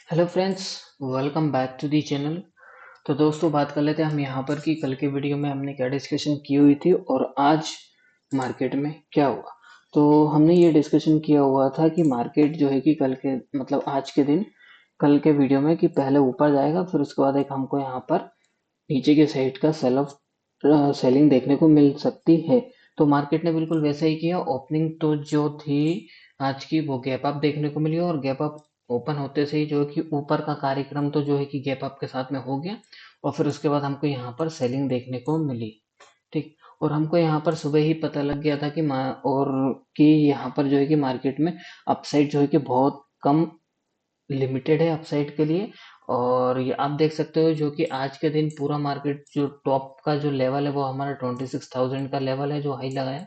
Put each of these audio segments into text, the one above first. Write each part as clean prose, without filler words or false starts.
Hello friends, welcome back to the channel. तो दोस्तों, बात कर लेते हैं हम यहाँ पर कि कल के वीडियो में हमने क्या डिस्कशन की हुई थी और आज मार्केट में क्या हुआ। तो हमने ये डिस्कशन किया हुआ था कि मार्केट जो है कि कल के मतलब आज के दिन कल के वीडियो में कि पहले ऊपर जाएगा, फिर उसके बाद एक हमको यहाँ पर नीचे के साइड का सेलिंग देखने को मिल सकती है। तो मार्केट ने बिल्कुल वैसा ही किया। ओपनिंग तो जो थी आज की वो गैप अप देखने को मिली और गैप अप ओपन होते से ही जो है कि ऊपर का कार्यक्रम तो जो है कि गैप अप के साथ में हो गया और फिर उसके बाद हमको यहाँ पर सेलिंग देखने को मिली। ठीक। और हमको यहाँ पर सुबह ही पता लग गया था कि यहाँ पर जो है कि मार्केट में अपसाइड जो है कि बहुत कम लिमिटेड है अपसाइड के लिए। और ये आप देख सकते हो जो कि आज के दिन पूरा मार्केट जो टॉप का जो लेवल है वो हमारा 26,000 का लेवल है जो हाई लगाया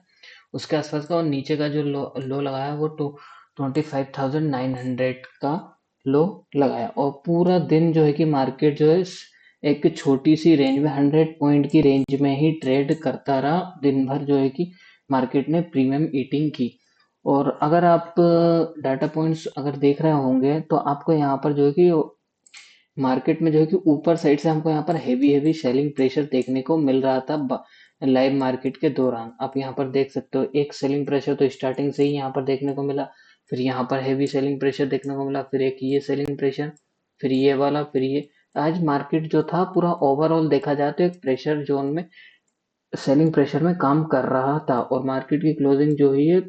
उसके आसपास का, और नीचे का जो लो लगाया वो 25,900 का लो लगाया। और पूरा दिन जो है कि मार्केट जो है एक छोटी सी रेंज में 100 पॉइंट की रेंज में ही ट्रेड करता रहा दिन भर, जो है कि मार्केट ने प्रीमियम ईटिंग की। और अगर आप डाटा पॉइंट्स अगर देख रहे होंगे तो आपको यहाँ पर जो है कि मार्केट में जो है कि ऊपर साइड से हमको यहाँ पर हेवी हेवी सेलिंग प्रेशर देखने को मिल रहा था लाइव मार्केट के दौरान। आप यहाँ पर देख सकते हो एक सेलिंग प्रेशर तो स्टार्टिंग से ही यहाँ पर देखने को मिला, फिर यहाँ पर हेवी सेलिंग प्रेशर देखने को मिला, फिर एक ये सेलिंग प्रेशर, फिर ये वाला, फिर ये। आज मार्केट जो था पूरा ओवरऑल देखा जाए तो एक प्रेशर जोन में सेलिंग प्रेशर में काम कर रहा था और मार्केट की क्लोजिंग जो हुई है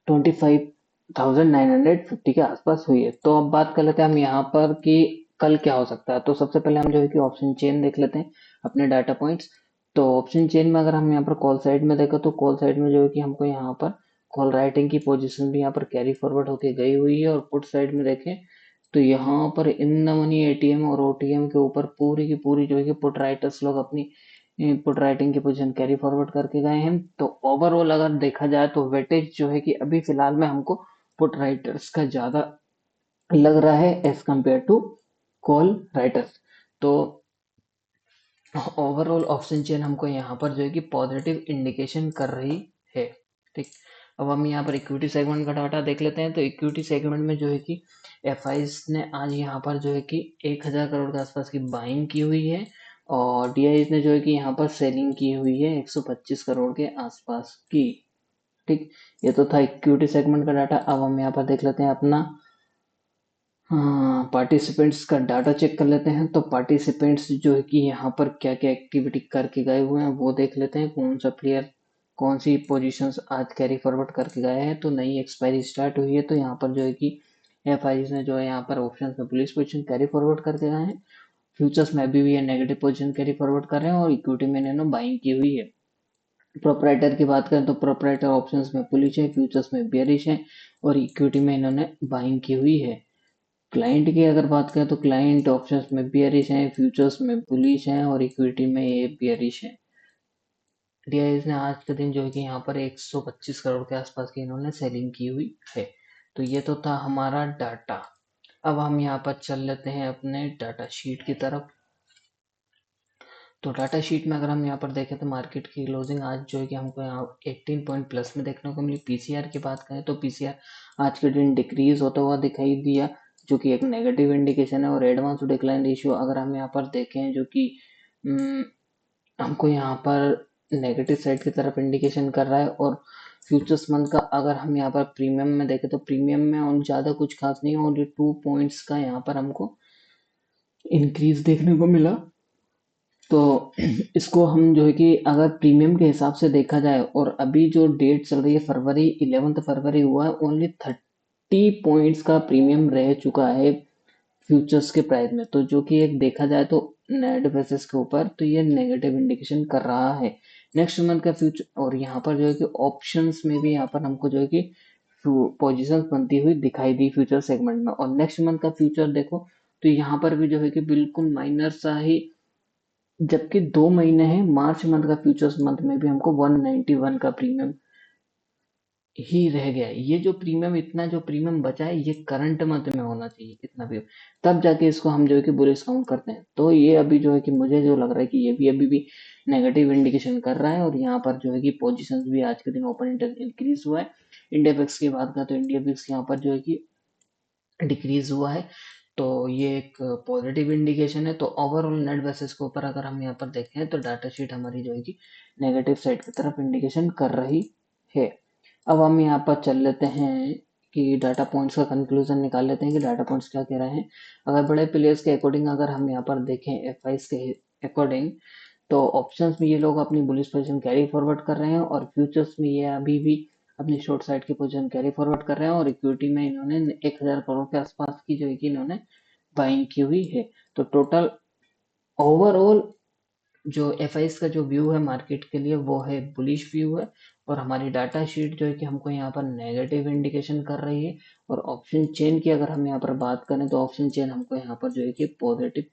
25,950 के आसपास हुई है। तो अब बात कर लेते हैं हम यहाँ पर कि कल क्या हो सकता है। तो सबसे पहले हम जो है कि ऑप्शन चेन देख लेते हैं अपने डाटा पॉइंट्स। तो ऑप्शन चेन में अगर हम यहाँ पर कॉल साइड में देखें तो कॉल साइड में जो है कि हमको यहाँ पर कॉल राइटिंग की पोजीशन भी यहाँ पर कैरी फॉरवर्ड होके गई हुई है। और पुट साइड में देखें तो यहाँ पर इन द मनी एटीएम और ओटीएम के ऊपर पूरी की पूरी जो है कि पुट राइटर्स लोग अपनी पुट राइटिंग की पोजीशन कैरी फॉरवर्ड करके गए हैं। तो ओवरऑल अगर देखा जाए तो वेटेज जो है कि अभी फिलहाल में हमको पुट राइटर्स का ज्यादा लग रहा है as compare to call writers. तो ओवरऑल ऑप्शन चेन हमको यहाँ पर जो है कि पॉजिटिव इंडिकेशन कर रही है। ठीक। अब हम यहाँ पर इक्विटी सेगमेंट का डाटा देख लेते हैं। तो इक्विटी सेगमेंट में जो है कि एफ ने आज यहाँ पर जो है कि 1,000 करोड़ के आसपास की बाइंग की हुई है और डी ने जो है कि यहाँ पर सेलिंग की हुई है 125 करोड़ के आसपास की। ठीक। ये तो था इक्विटी सेगमेंट का डाटा। अब हम यहाँ पर देख लेते हैं अपना हाँ पार्टिसिपेंट्स का डाटा चेक कर लेते हैं। तो पार्टिसिपेंट्स जो है कि यहाँ पर क्या क्या एक्टिविटी करके गए हुए हैं वो देख लेते हैं। कौन सा प्लेयर कौन सी पोजीशंस आज कैरी फॉरवर्ड करके गए हैं। तो नई एक्सपायरी स्टार्ट हुई है तो यहाँ पर जो है कि एफ ने जो है यहाँ पर ऑप्शन में पुलिस पोजीशन कैरी फॉरवर्ड करके गए हैं। फ्यूचर्स में अभी भी ये नेगेटिव पोजीशन कैरी फॉरवर्ड कर रहे हैं और इक्विटी में इन्होंने बाइंग की हुई है। प्रोपराइटर की बात करें तो प्रोपराइटर ऑप्शंस में बुलिश है, फ्यूचर्स में बेयरिश है और इक्विटी में इन्होंने बाइंग की हुई है। क्लाइंट की अगर बात करें तो क्लाइंट ऑप्शंस में बियरिश हैं, फ्यूचर्स में बुलिश हैं और इक्विटी में ये बियरिश है। डीआईएस ने आज के दिन जो है कि यहाँ पर 125 करोड़ के आसपास की इन्होंने सेलिंग की हुई है। तो ये तो था हमारा डाटा। अब हम यहाँ पर चल लेते हैं अपने डाटा शीट की तरफ। तो डाटा शीट में अगर हम यहाँ पर देखें तो मार्केट की क्लोजिंग आज जो है कि हमको यहाँ 18 पॉइंट प्लस में देखने को मिली। पीसीआर की बात करें तो पीसीआर आज के दिन डिक्रीज होता हुआ दिखाई दिया, जो कि एक नेगेटिव इंडिकेशन है। और एडवांस डिक्लाइन रेशियो अगर हम यहाँ पर देखें जो कि हमको यहाँ पर नेगेटिव साइड की तरफ इंडिकेशन कर रहा है। और फ्यूचर्स मंथ का अगर हम यहाँ पर प्रीमियम में देखें तो प्रीमियम में और ज़्यादा कुछ खास नहीं है, और ये 2 पॉइंट्स का यहाँ पर हमको इंक्रीज देखने को मिला। तो इसको हम जो है कि अगर प्रीमियम के हिसाब से देखा जाए और अभी जो डेट चल रही है फरवरी 11 फरवरी हुआ है, ओनली 30 पॉइंट्स का प्रीमियम रह चुका है फ्यूचर्स के प्राइस में। तो जो कि एक देखा जाए तो नेट बेसिस के ऊपर तो ये नेगेटिव इंडिकेशन कर रहा है नेक्स्ट मंथ का फ्यूचर। और यहाँ पर जो है कि ऑप्शंस में भी यहाँ पर हमको जो है कि पोजीशंस बनती हुई दिखाई दी फ्यूचर सेगमेंट में। और नेक्स्ट मंथ का फ्यूचर देखो तो यहाँ पर भी जो है कि बिल्कुल माइनर सा ही, जबकि 2 महीने हैं। मार्च मंथ का फ्यूचर्स मंथ में भी हमको 191 का प्रीमियम ही रह गया है। ये जो प्रीमियम इतना जो प्रीमियम बचा है ये करंट मंथ में होना चाहिए इतना भी, तब जाके इसको हम जो है कि बुलिश काउंट करते हैं। तो ये अभी जो है कि मुझे जो लग रहा है कि ये भी अभी भी नेगेटिव इंडिकेशन कर रहा है। और यहाँ पर जो है कि पोजीशंस भी आज के दिन ओपन इंक्रीज हुआ है। इंडिया फिक्स की बात करें तो इंडिया फिक्स यहाँ पर जो है कि डिक्रीज हुआ है, तो ये एक पॉजिटिव इंडिकेशन है। तो ओवरऑल नेट बेसिस के ऊपर अगर हम यहाँ पर देखें तो डाटा शीट हमारी जो है कि नेगेटिव साइड की तरफ इंडिकेशन कर रही है। अब हम यहाँ पर चल लेते हैं कि डाटा पॉइंट्स का कंक्लूजन निकाल लेते हैं कि डाटा पॉइंट्स क्या कह रहे हैं। अगर बड़े प्लेयर्स के अकॉर्डिंग अगर हम यहाँ पर देखें एफ के अकॉर्डिंग, तो ऑप्शंस में ये लोग अपनी बुलिश पोजीशन कैरी फॉरवर्ड कर रहे हैं और फ्यूचर्स में ये अभी भी अपनी शॉर्ट साइड की पोजीशन कैरी फॉरवर्ड कर रहे हैं, और इक्विटी में इन्होंने 1000 करोड़ के आसपास की जो है कि इन्होंने बाइंग की हुई है। तो टोटल ओवरऑल जो एफ का जो व्यू है मार्केट के लिए वो है बुलिश व्यू है, और हमारी डाटा शीट जो है कि हमको यहाँ पर नेगेटिव इंडिकेशन कर रही है। और ऑप्शन चेन की अगर हम यहाँ पर बात करें तो ऑप्शन चेन हमको यहाँ पर जो है कि पॉजिटिव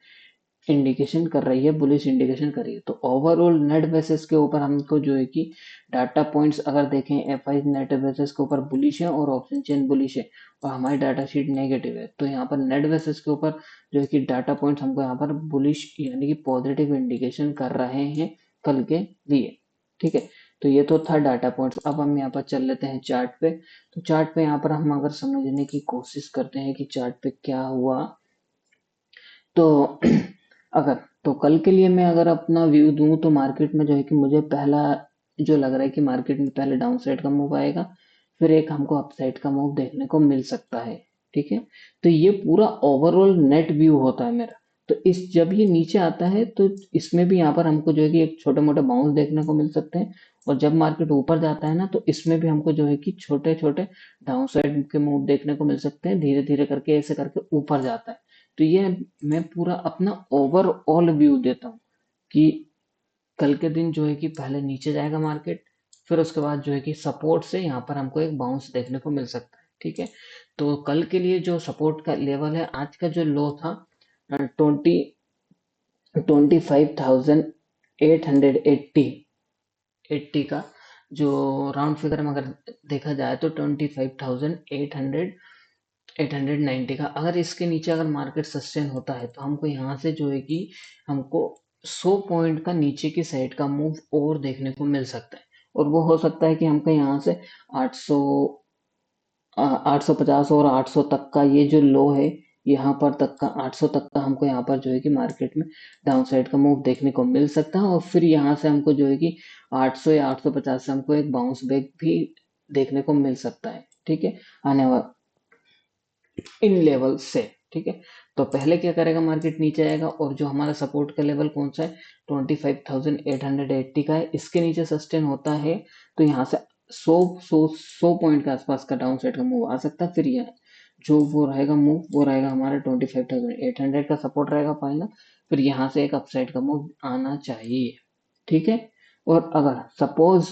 इंडिकेशन कर रही है, बुलिश इंडिकेशन कर रही है। तो ओवरऑल नेट बेसिस के ऊपर हमको जो है कि डाटा पॉइंट्स अगर देखें एफ आई नेट बेसिस के ऊपर बुलिश है और ऑप्शन चेन बुलिश है और हमारी डाटा शीट नेगेटिव है, तो यहाँ पर नेट बेसिस के ऊपर जो है कि डाटा पॉइंट्स हमको यहाँ पर बुलिश यानी कि पॉजिटिव इंडिकेशन कर रहे हैं कल के लिए। ठीक है, तो ये तो था डाटा पॉइंट्स। अब हम यहाँ पर चल लेते हैं चार्ट पे। तो चार्ट पे यहाँ पर हम अगर समझने की कोशिश करते हैं कि चार्ट पे क्या हुआ, तो अगर तो कल के लिए मैं अगर अपना व्यू दूं तो मार्केट में जो है कि मुझे पहला जो लग रहा है कि मार्केट में पहले डाउन साइड का मूव आएगा, फिर एक हमको अपसाइड का मूव देखने को मिल सकता है। ठीक है, तो ये पूरा ओवरऑल नेट व्यू होता है मेरा। तो इस जब ये नीचे आता है तो इसमें भी यहाँ पर हमको जो है कि एक छोटे मोटे बाउंस देखने को मिल सकते हैं, और जब मार्केट ऊपर जाता है ना तो इसमें भी हमको जो है कि छोटे छोटे डाउन साइड के मूव देखने को मिल सकते हैं, धीरे धीरे करके ऐसे करके ऊपर जाता है। तो ये मैं पूरा अपना ओवरऑल व्यू देता हूँ कि कल के दिन जो है कि पहले नीचे जाएगा मार्केट, फिर उसके बाद जो है कि सपोर्ट से यहाँ पर हमको एक बाउंस देखने को मिल सकता है। ठीक है, तो कल के लिए जो सपोर्ट का लेवल है, आज का जो लो था 25,880 का, जो राउंड फिगर में अगर देखा जाए तो 25,890 का, अगर इसके नीचे अगर मार्केट सस्टेन होता है तो हमको यहाँ से जो है कि हमको 100 पॉइंट का नीचे की साइड का मूव और देखने को मिल सकता है। और वो हो सकता है कि हमको यहाँ से 800 850 और 800 तक का ये जो लो है, यहाँ पर तक का 800 तक का हमको यहाँ पर जो है कि मार्केट में डाउन साइड का मूव देखने को मिल सकता है, और फिर यहाँ से हमको जो है कि 800 या 850 से हमको एक बाउंस बैक भी देखने को मिल सकता है। ठीक है, आने वाला इन लेवल से। ठीक है, तो पहले क्या करेगा, मार्केट नीचे आएगा, और जो हमारा सपोर्ट का लेवल कौन सा है 25,880 का है, इसके नीचे सस्टेन होता है तो यहाँ से 100 पॉइंट के आसपास का डाउन साइड का मूव आ सकता है। फिर यह जो वो रहेगा मूव, वो रहेगा हमारा 25,800 का सपोर्ट रहेगा फाइनल, फिर यहाँ से एक अपसाइड का मूव आना चाहिए। ठीक है, और अगर सपोज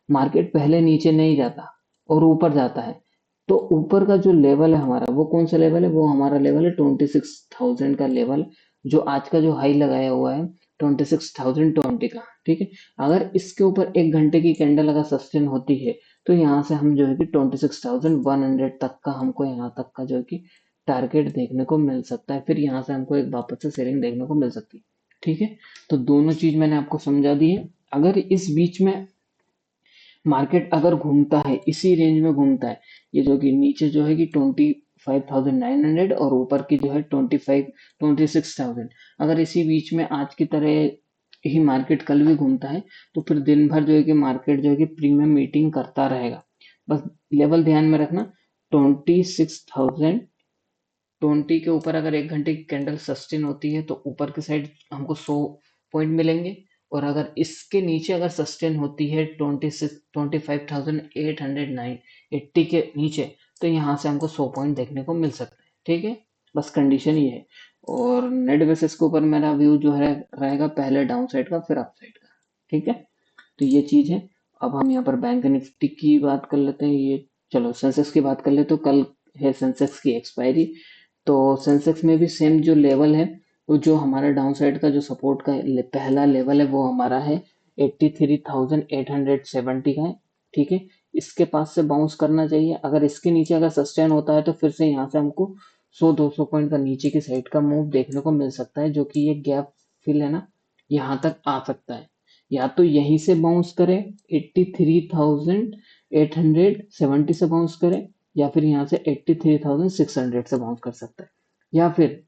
मार्केट पहले नीचे नहीं जाता और ऊपर जाता है, तो ऊपर का जो लेवल है हमारा, वो कौन सा लेवल है, वो हमारा लेवल है 26,000 का लेवल, जो आज का जो हाई लगाया हुआ है 26,020 का। ठीक है, अगर इसके ऊपर 1 घंटे की कैंडल अगर सस्टेन होती है तो यहाँ से हम जो है कि 26,100 तक का हमको यहाँ तक का जो है कि टारगेट देखने को मिल सकता है, फिर यहाँ से हमको एक वापस से सेलिंग देखने को मिल सकती है। ठीक है, तो दोनों चीज मैंने आपको समझा दी है। अगर इस बीच में मार्केट अगर घूमता है, इसी रेंज में घूमता है, ये जो कि नीचे जो है कि 25,900 और ऊपर की जो है 26,000, अगर इसी बीच में आज की तरह ही मार्केट कल भी घूमता है, तो फिर दिन भर जो है कि मार्केट जो है कि प्रीमियम मीटिंग करता रहेगा। बस लेवल ध्यान में रखना, 26,020 के ऊपर अगर 1 घंटे की कैंडल सस्टेन होती है तो ऊपर की साइड हमको 100 पॉइंट मिलेंगे, और अगर इसके नीचे अगर सस्टेन होती है 25,880 के नीचे, तो यहाँ से हमको 100 पॉइंट देखने को मिल सकते हैं। ठीक है, बस कंडीशन ये है। और नेट बेसिस के ऊपर मेरा व्यू जो है रहेगा पहले डाउन साइड का फिर अप साइड का। ठीक है, तो ये चीज है। अब हम यहाँ पर बैंक निफ्टी की बात कर लेते हैं। ये चलो सेंसेक्स की बात कर ले, तो कल है सेंसेक्स की एक्सपायरी। तो सेंसेक्स में भी सेम जो लेवल है, वो जो हमारा डाउन साइड का जो सपोर्ट का पहला लेवल है वो हमारा है 83,870 का है। ठीक है, इसके पास से बाउंस करना चाहिए। अगर इसके नीचे अगर सस्टेन होता है तो फिर से यहाँ से हमको 100-200 पॉइंट का नीचे की साइड का मूव देखने को मिल सकता है, जो कि ये गैप फिल है ना, यहाँ तक आ सकता है। या तो यहीं से बाउंस करे 83,870 से बाउंस करे, या फिर यहाँ से 83,600 से बाउंस कर सकता है, या फिर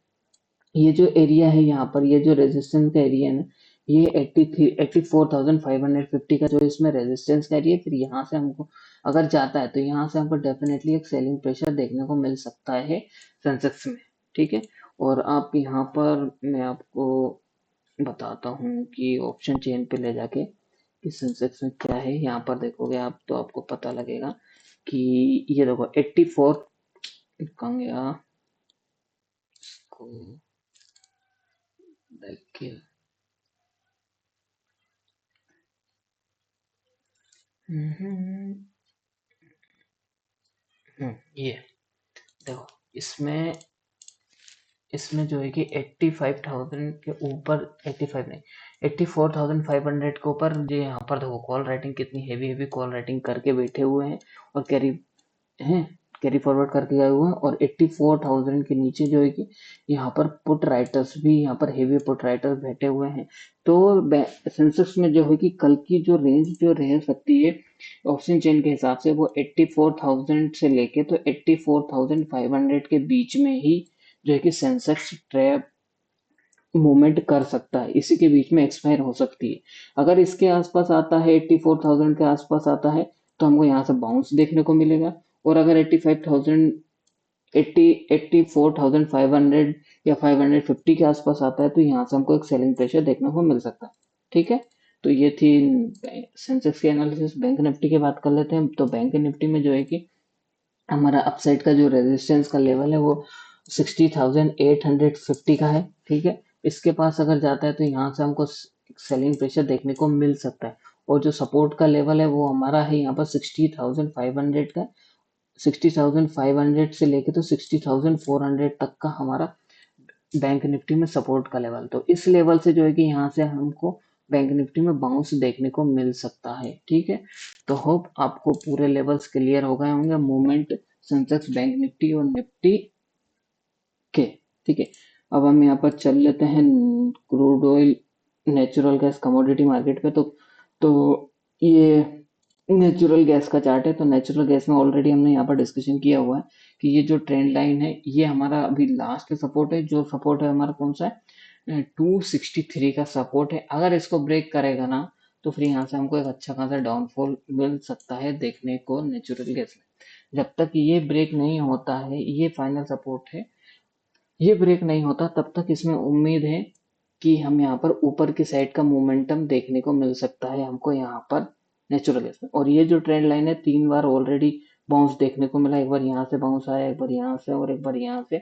ये जो एरिया है यहाँ पर, ये जो रेजिस्टेंस का एरिया है ना, ये 84,550 का जो इसमें रेजिस्टेंस का एरिया, फिर यहाँ से हमको अगर जाता है तो यहाँ से हमको डेफिनेटली एक सेलिंग प्रेशर देखने को मिल सकता है सेंसेक्स में। ठीक है, और आप यहाँ पर मैं आपको बताता हूँ कि ऑप्शन चेन पे ले जाके कि सेंसेक्स में क्या है। यहाँ पर देखोगे आप तो आपको पता लगेगा कि ये देखो 84 कहाँ गया, इसको देखिए। हम्म, ये देखो, इसमें इसमें जो है कि 85,000 के ऊपर, 85 नहीं, 84,500 के ऊपर, जो यहाँ पर देखो कॉल राइटिंग कितनी हेवी हेवी कॉल राइटिंग करके बैठे हुए हैं और हैं कैरी फॉरवर्ड करके गए हुए हैं, और 84,000 के नीचे जो है कि यहाँ पर पुट राइटर्स भी, यहाँ पर हेवी पुट राइटर्स बैठे हुए हैं। तो सेंसेक्स में जो है कि कल की जो रेंज जो रह सकती है ऑप्शन चेन के हिसाब से, वो 84,000 से लेके तो 84,500 के बीच में ही जो है कि सेंसेक्स ट्रैप मूवमेंट कर सकता है, इसी के बीच में एक्सपायर हो सकती है। अगर इसके आसपास आता है, 84,000 के आसपास आता है, तो हमको यहाँ से बाउंस देखने को मिलेगा। और अगर 85,000, 84,500 या 550 के आसपास आता है, तो यहाँ से हमको एक सेलिंग प्रेशर देखने को मिल सकता है। ठीक है, तो ये थी सेंसेक्स की एनालिसिस। बैंक निफ्टी की बात कर लेते हैं। तो बैंक निफ्टी में जो है कि हमारा अपसाइड का जो रेजिस्टेंस का लेवल है वो 60,850 का है। ठीक है, इसके पास अगर जाता है तो यहाँ से हमको सेलिंग प्रेशर देखने को मिल सकता है। और जो सपोर्ट का लेवल है वो हमारा है यहाँ पर 60,500 का। 60,500 से लेके तो 60,400 तक का हमारा बैंक निफ्टी में सपोर्ट का लेवल। तो इस लेवल से जो है कि यहाँ से हमको बैंक निफ्टी में बाउंस देखने को मिल सकता है। ठीक है, तो होप आपको पूरे लेवल्स क्लियर हो गए होंगे मूवमेंट सेंसेक्स, बैंक निफ्टी और निफ्टी के। ठीक है, अब हम यहाँ पर चल लेते हैं crude oil natural gas commodity market पे। तो ये नेचुरल गैस का चार्ट है। तो नेचुरल गैस में ऑलरेडी हमने यहाँ पर डिस्कशन किया हुआ है कि ये जो ट्रेंड लाइन है ये हमारा अभी लास्ट सपोर्ट है। जो सपोर्ट है हमारा कौन सा है, 263 का सपोर्ट है। अगर इसको ब्रेक करेगा ना तो फिर यहाँ से हमको एक अच्छा खासा डाउनफॉल मिल सकता है देखने को नेचुरल गैस में। जब तक ये ब्रेक नहीं होता है, ये फाइनल सपोर्ट है, ये ब्रेक नहीं होता तब तक इसमें उम्मीद है कि हम यहाँ पर ऊपर की साइड का मोमेंटम देखने को मिल सकता है हमको यहाँ पर नेचुरल गैस में। और ये जो ट्रेंड लाइन है 3 बार ऑलरेडी बाउंस देखने को मिला। एक बार यहाँ से बाउंस आया, एक बार यहाँ से, और एक बार यहाँ से।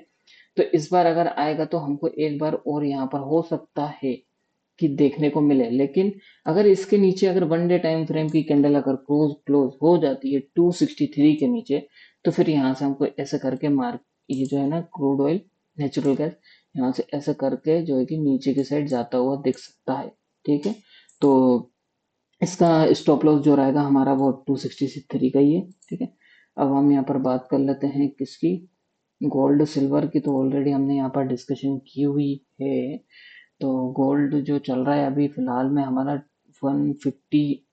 तो इस बार अगर आएगा तो हमको एक बार और यहाँ पर हो सकता है कि देखने को मिले। लेकिन अगर इसके नीचे, अगर वन डे टाइम फ्रेम की कैंडल अगर क्लोज हो जाती है 263 के नीचे, तो फिर यहाँ से हमको ऐसे करके मार्क, ये जो है ना क्रूड ऑयल नेचुरल गैस, यहाँ से ऐसे करके जो है कि नीचे की साइड जाता हुआ दिख सकता है। ठीक है, तो इसका स्टॉप लॉस जो रहेगा हमारा वो 263 का ही है। ठीक है, अब हम यहाँ पर बात कर लेते हैं किसकी, गोल्ड सिल्वर की। तो ऑलरेडी हमने यहाँ पर डिस्कशन की हुई है। तो गोल्ड जो चल रहा है अभी फिलहाल में हमारा 150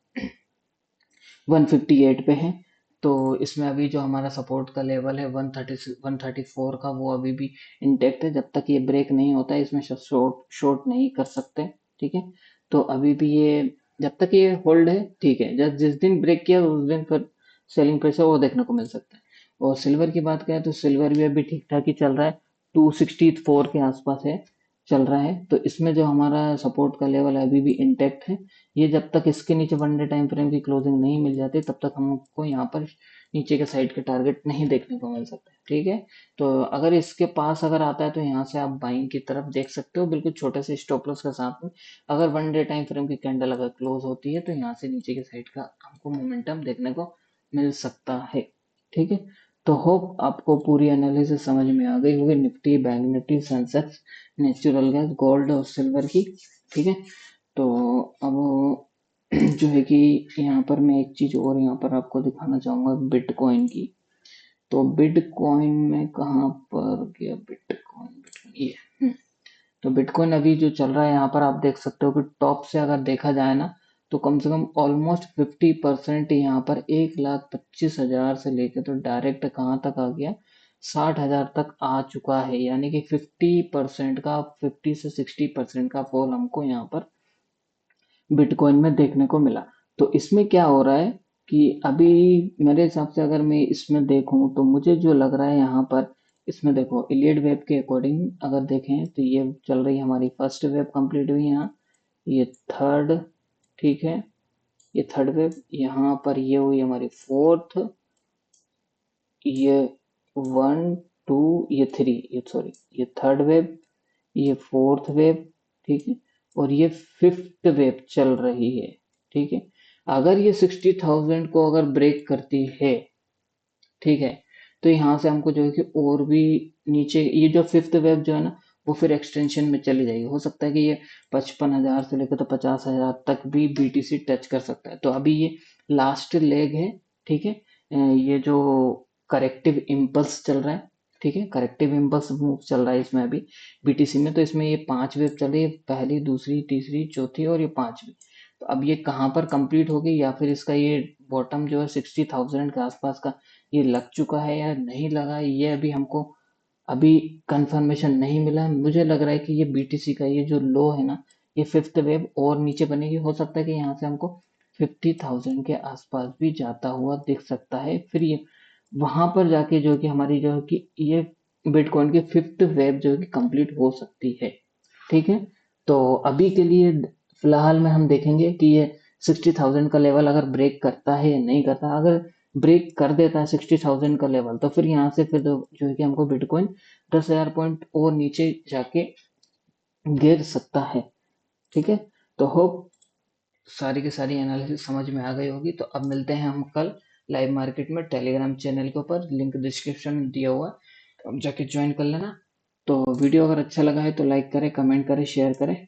158 पे है। तो इसमें अभी जो हमारा सपोर्ट का लेवल है 134 का, वो अभी भी इंटेक्ट है। जब तक ये ब्रेक नहीं होता है इसमें शॉर्ट शॉर्ट नहीं कर सकते। ठीक है, तो अभी भी ये, जब तक ये होल्ड है ठीक है, जब जिस दिन ब्रेक किया उस दिन फिर सेलिंग प्रेशर वो देखने को मिल सकता है। और सिल्वर की बात करें तो सिल्वर भी अभी ठीक ठाक ही चल रहा है, 264 के आसपास है, चल रहा है। तो इसमें जो हमारा सपोर्ट का लेवल है अभी भी इंटेक्ट है। ये जब तक इसके नीचे वन डे टाइम फ्रेम की क्लोजिंग नहीं मिल जाती तब तक हमको यहाँ पर नीचे के साइड के टारगेट नहीं देखने को मिल सकते। ठीक है, तो अगर इसके पास अगर आता है तो यहाँ से आप बाइंग की तरफ देख सकते हो, बिल्कुल छोटे से स्टॉप लॉस के साथ में। अगर वन डे टाइम फ्रेम की कैंडल अगर क्लोज होती है तो यहाँ से नीचे के साइड का हमको मोमेंटम देखने को मिल सकता है। ठीक है, तो होप आपको पूरी एनालिसिस समझ में आ गई होगी Nifty, bank Nifty, Sensex, natural gas, gold और सिल्वर की। ठीक है, तो अब जो है कि यहाँ पर मैं एक चीज और यहाँ पर आपको दिखाना चाहूंगा बिटकॉइन की। तो बिटकॉइन में कहाँ पर गया बिटकॉइन, बिटकॉइन ये। तो बिटकॉइन अभी जो चल रहा है यहाँ पर आप देख सकते हो कि टॉप से अगर देखा जाए ना तो कम से कम ऑलमोस्ट 50% यहाँ पर 1,25,000 से लेकर तो डायरेक्ट कहाँ तक आ गया, 60,000 तक आ चुका है। यानी कि 50% का, 50 से 60% का फॉल हमको यहाँ पर बिटकॉइन में देखने को मिला। तो इसमें क्या हो रहा है कि अभी मेरे हिसाब से अगर मैं इसमें देखूं तो मुझे जो लग रहा है यहाँ पर, इसमें देखो इलियड वेव के अकॉर्डिंग अगर देखें तो ये चल रही है हमारी फर्स्ट वेव कंप्लीट हुई यहाँ, ये थर्ड, ठीक है, ये थर्ड वेव, यहाँ पर ये हुई हमारी फोर्थ, ये वन टू, ये थ्री, ये सॉरी ये थर्ड वेव, ये फोर्थ वेव, ठीक है, और ये फिफ्थ वेव चल रही है, ठीक है। अगर ये 60,000 को अगर ब्रेक करती है, ठीक है, तो यहाँ से हमको जो है कि और भी नीचे, ये जो फिफ्थ वेव जो है ना, वो फिर एक्सटेंशन में चली जाएगी। हो सकता है कि ये 55,000 से लेकर तो 50,000 तक भी बीटीसी टच कर सकता है। तो अभी ये लास्ट लेग है, ठीक है। ये जो करेक्टिव इम्पल्स चल रहा है, ठीक है, करेक्टिव इम्पल्स मूव चल रहा है इसमें अभी बीटीसी में। तो इसमें ये 5 वेव चल रही है, पहली, दूसरी, तीसरी, चौथी और ये पांचवी। तो अब ये कहाँ पर कंप्लीट होगी, या फिर इसका ये बॉटम जो है 60,000 के आसपास का ये लग चुका है या नहीं लगा, ये अभी हमको अभी कंफर्मेशन नहीं मिला है। मुझे लग रहा है कि ये बीटीसी का ये जो लो है ना, ये फिफ्थ वेव और नीचे बनेगी। हो सकता है कि यहाँ से हमको 50,000 के आसपास भी जाता हुआ दिख सकता है। फिर ये वहां पर जाके जो कि हमारी जो है कि ये बिटकॉइन की फिफ्थ वेव जो है कि कंप्लीट हो सकती है, ठीक है। तो अभी के लिए फिलहाल में हम देखेंगे कि ये 60,000 का लेवल अगर ब्रेक करता है या नहीं करता। अगर ब्रेक कर देता है 60,000 का लेवल, तो फिर यहाँ से फिर जो है कि हमको बिटकॉइन 10,000 पॉइंट और नीचे जाके गिर सकता है, ठीक है। तो होप सारी की सारी एनालिसिस समझ में आ गई होगी। तो अब मिलते हैं हम कल लाइव मार्केट में टेलीग्राम चैनल के ऊपर, लिंक डिस्क्रिप्शन में दिया हुआ है, तो अब जाके ज्वाइन कर लेना। तो वीडियो अगर अच्छा लगा है तो लाइक करें, कमेंट करें, शेयर करें।